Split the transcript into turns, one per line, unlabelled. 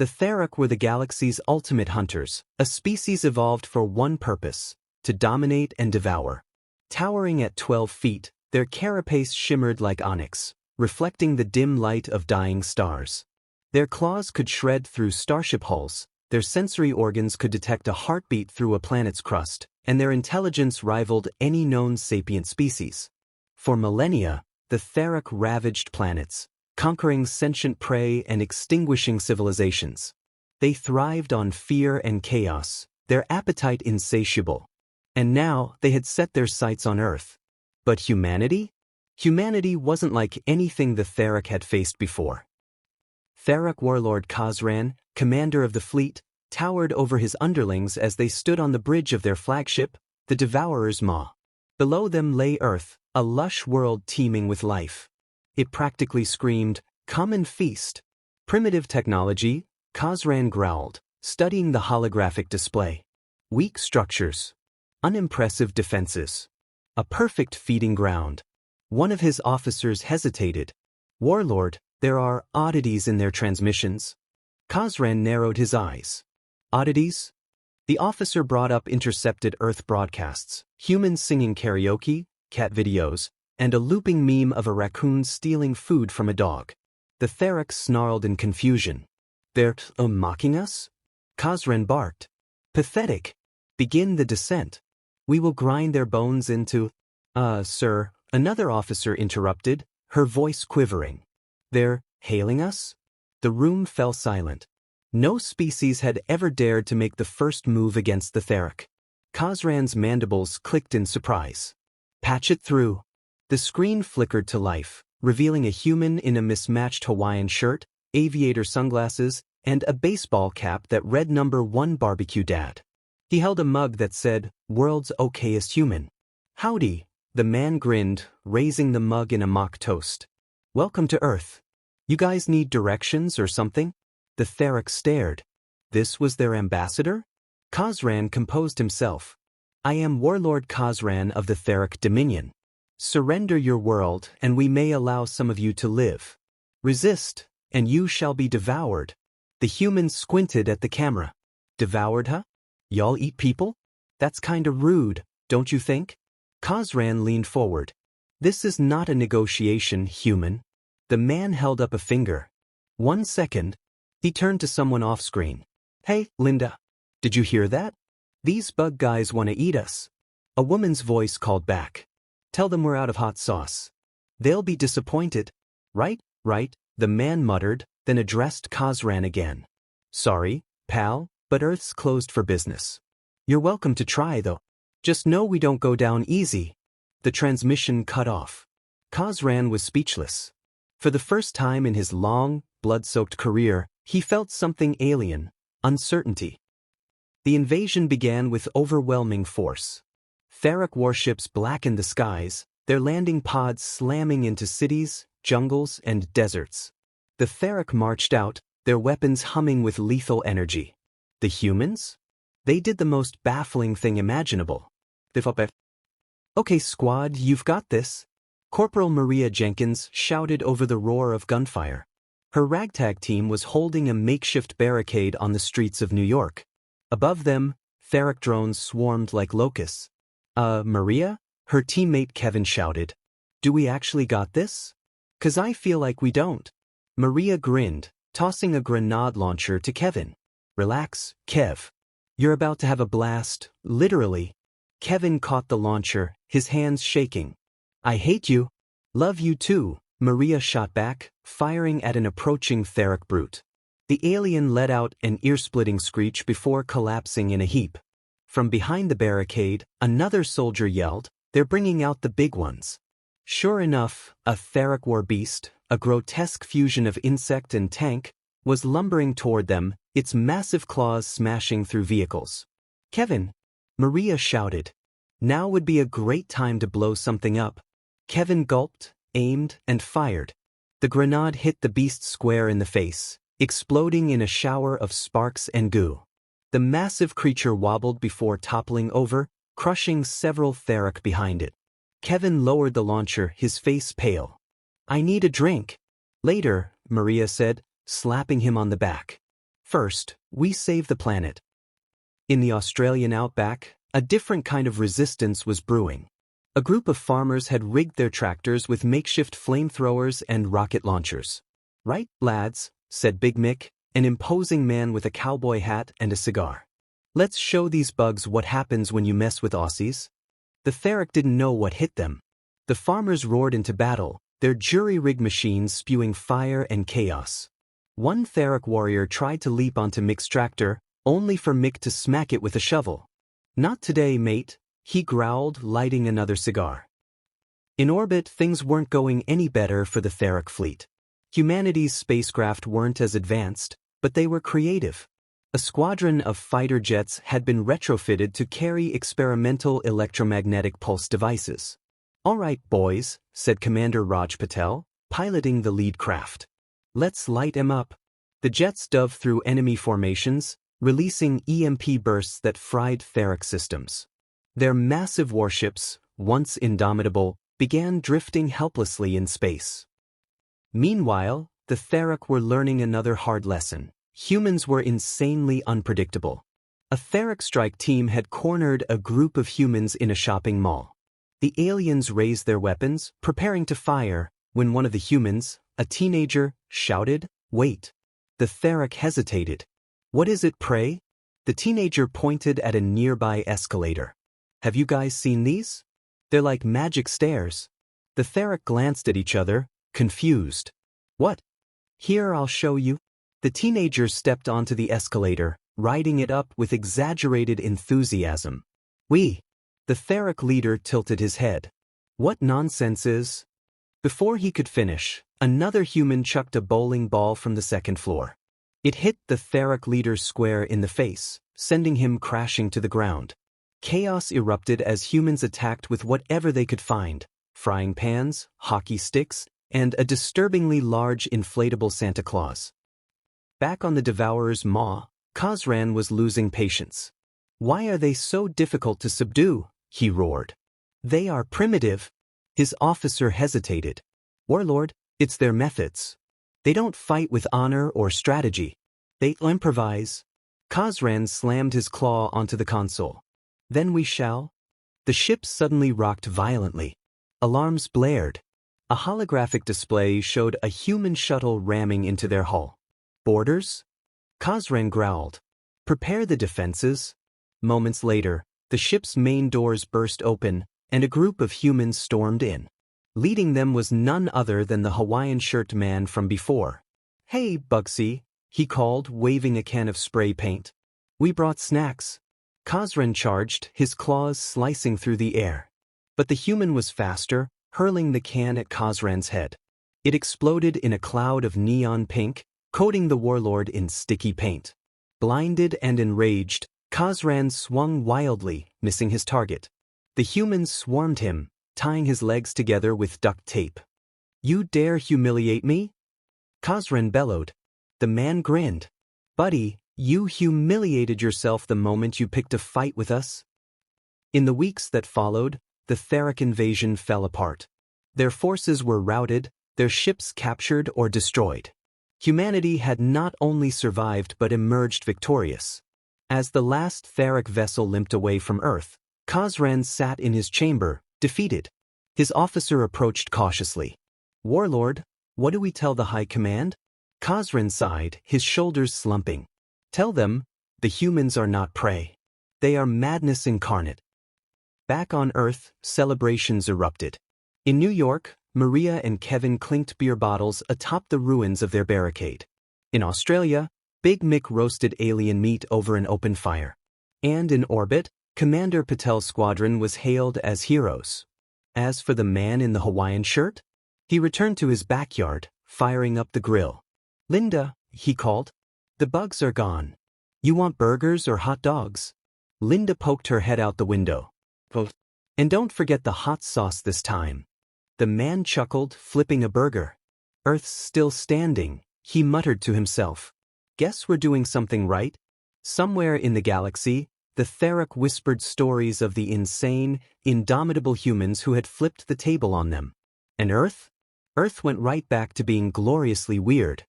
The Therak were the galaxy's ultimate hunters, a species evolved for one purpose: to dominate and devour. Towering at 12 feet, their carapace shimmered like onyx, reflecting the dim light of dying stars. Their claws could shred through starship hulls, their sensory organs could detect a heartbeat through a planet's crust, and their intelligence rivaled any known sapient species. For millennia, the Therak ravaged planets, conquering sentient prey and extinguishing civilizations. They thrived on fear and chaos, their appetite insatiable. And now they had set their sights on Earth. But humanity? Humanity wasn't like anything the Therak had faced before. Therak warlord Khazran, commander of the fleet, towered over his underlings as they stood on the bridge of their flagship, the Devourer's Maw. Below them lay Earth, a lush world teeming with life. It practically screamed, "Come and feast." Primitive technology, Khazran growled, studying the holographic display. Weak structures. Unimpressive defenses. A perfect feeding ground. One of his officers hesitated. "Warlord, there are oddities in their transmissions." Khazran narrowed his eyes. Oddities? The officer brought up intercepted Earth broadcasts, humans singing karaoke, cat videos, and a looping meme of a raccoon stealing food from a dog. The Therak snarled in confusion. "They're mocking us?" Khazran barked. "Pathetic. Begin the descent. We will grind their bones into—" Sir," another officer interrupted, her voice quivering. "They're hailing us?" The room fell silent. No species had ever dared to make the first move against the Therak. Khazran's mandibles clicked in surprise. "Patch it through." The screen flickered to life, revealing a human in a mismatched Hawaiian shirt, aviator sunglasses, and a baseball cap that read number 1 Barbecue Dad. He held a mug that said, "World's okayest human." "Howdy," the man grinned, raising the mug in a mock toast. "Welcome to Earth. You guys need directions or something?" The Therak stared. This was their ambassador? Khazran composed himself. "I am Warlord Khazran of the Therak Dominion. Surrender your world, and we may allow some of you to live. Resist, and you shall be devoured." The human squinted at the camera. "Devoured, huh? Y'all eat people? That's kinda rude, don't you think?" Khazran leaned forward. "This is not a negotiation, human." The man held up a finger. "1 second." He turned to someone off-screen. "Hey, Linda. Did you hear that? These bug guys want to eat us." A woman's voice called back. "Tell them we're out of hot sauce. They'll be disappointed." Right, the man muttered, then addressed Khazran again. "Sorry, pal, but Earth's closed for business. You're welcome to try, though. Just know we don't go down easy." The transmission cut off. Khazran was speechless. For the first time in his long, blood-soaked career, he felt something alien: uncertainty. The invasion began with overwhelming force. Therak warships blackened the skies, their landing pods slamming into cities, jungles, and deserts. The Therak marched out, their weapons humming with lethal energy. The humans? They did the most baffling thing imaginable. "Okay, squad, you've got this," Corporal Maria Jenkins shouted over the roar of gunfire. Her ragtag team was holding a makeshift barricade on the streets of New York. Above them, Therak drones swarmed like locusts. Maria?" her teammate Kevin shouted. "Do we actually got this? 'Cause I feel like we don't." Maria grinned, tossing a grenade launcher to Kevin. "Relax, Kev. You're about to have a blast, literally." Kevin caught the launcher, his hands shaking. "I hate you." "Love you too," Maria shot back, firing at an approaching Therak brute. The alien let out an ear-splitting screech before collapsing in a heap. From behind the barricade, another soldier yelled, "They're bringing out the big ones." Sure enough, a Therak war beast, a grotesque fusion of insect and tank, was lumbering toward them, its massive claws smashing through vehicles. "Kevin!" Maria shouted. Now would be a great time to blow something up. Kevin gulped, aimed, and fired. The grenade hit the beast square in the face, exploding in a shower of sparks and goo. The massive creature wobbled before toppling over, crushing several Therak behind it. Kevin lowered the launcher, his face pale. "I need a drink." "Later," Maria said, slapping him on the back. First, we save the planet. In the Australian outback, a different kind of resistance was brewing. A group of farmers had rigged their tractors with makeshift flamethrowers and rocket launchers. "Right, lads," said Big Mick, an imposing man with a cowboy hat and a cigar. "Let's show these bugs what happens when you mess with Aussies." The Theric didn't know what hit them. The farmers roared into battle, their jury-rigged machines spewing fire and chaos. One Theric warrior tried to leap onto Mick's tractor, only for Mick to smack it with a shovel. "Not today, mate," he growled, lighting another cigar. In orbit, things weren't going any better for the Theric fleet. Humanity's spacecraft weren't as advanced, but they were creative. A squadron of fighter jets had been retrofitted to carry experimental electromagnetic pulse devices. "All right, boys," said Commander Raj Patel, piloting the lead craft. "Let's light 'em up." The jets dove through enemy formations, releasing EMP bursts that fried Theric systems. Their massive warships, once indomitable, began drifting helplessly in space. Meanwhile, the Theric were learning another hard lesson. Humans were insanely unpredictable. A Theric strike team had cornered a group of humans in a shopping mall. The aliens raised their weapons, preparing to fire, when one of the humans, a teenager, shouted, "Wait." The Theric hesitated. "What is it, pray?" The teenager pointed at a nearby escalator. "Have you guys seen these? They're like magic stairs." The Theric glanced at each other, confused. "What?" "Here, I'll show you." The teenager stepped onto the escalator, riding it up with exaggerated enthusiasm. "We." The Theric leader tilted his head. "What nonsense is?" Before he could finish, another human chucked a bowling ball from the second floor. It hit the Theric leader square in the face, sending him crashing to the ground. Chaos erupted as humans attacked with whatever they could find: frying pans, hockey sticks, and a disturbingly large inflatable Santa Claus. Back on the Devourer's maw, Khosran was losing patience. "Why are they so difficult to subdue?" he roared. "They are primitive." His officer hesitated. "Warlord, it's their methods. They don't fight with honor or strategy. They improvise." Khosran slammed his claw onto the console. "Then we shall." The ship suddenly rocked violently. Alarms blared. A holographic display showed a human shuttle ramming into their hull. "Boarders?" Khosran growled. "Prepare the defenses." Moments later, the ship's main doors burst open, and a group of humans stormed in. Leading them was none other than the Hawaiian shirt man from before. "Hey, Bugsy," he called, waving a can of spray paint. "We brought snacks." Khosran charged, his claws slicing through the air. But the human was faster, hurling the can at Khosran's head. It exploded in a cloud of neon pink, coating the warlord in sticky paint. Blinded and enraged, Khosran swung wildly, missing his target. The humans swarmed him, tying his legs together with duct tape. "You dare humiliate me?" Khosran bellowed. The man grinned. "Buddy, you humiliated yourself the moment you picked a fight with us." In the weeks that followed, the Theric invasion fell apart. Their forces were routed, their ships captured or destroyed. Humanity had not only survived but emerged victorious. As the last Theric vessel limped away from Earth, Khosran sat in his chamber, defeated. His officer approached cautiously. "Warlord, what do we tell the High Command?" Khosran sighed, his shoulders slumping. "Tell them, the humans are not prey. They are madness incarnate." Back on Earth, celebrations erupted. In New York, Maria and Kevin clinked beer bottles atop the ruins of their barricade. In Australia, Big Mick roasted alien meat over an open fire. And in orbit, Commander Patel's squadron was hailed as heroes. As for the man in the Hawaiian shirt, he returned to his backyard, firing up the grill. "Linda," he called, "the bugs are gone. You want burgers or hot dogs?" Linda poked her head out the window. "Both. And don't forget the hot sauce this time." The man chuckled, flipping a burger. "Earth's still standing," he muttered to himself. "Guess we're doing something right." Somewhere in the galaxy, the Theric whispered stories of the insane, indomitable humans who had flipped the table on them. And Earth? Earth went right back to being gloriously weird.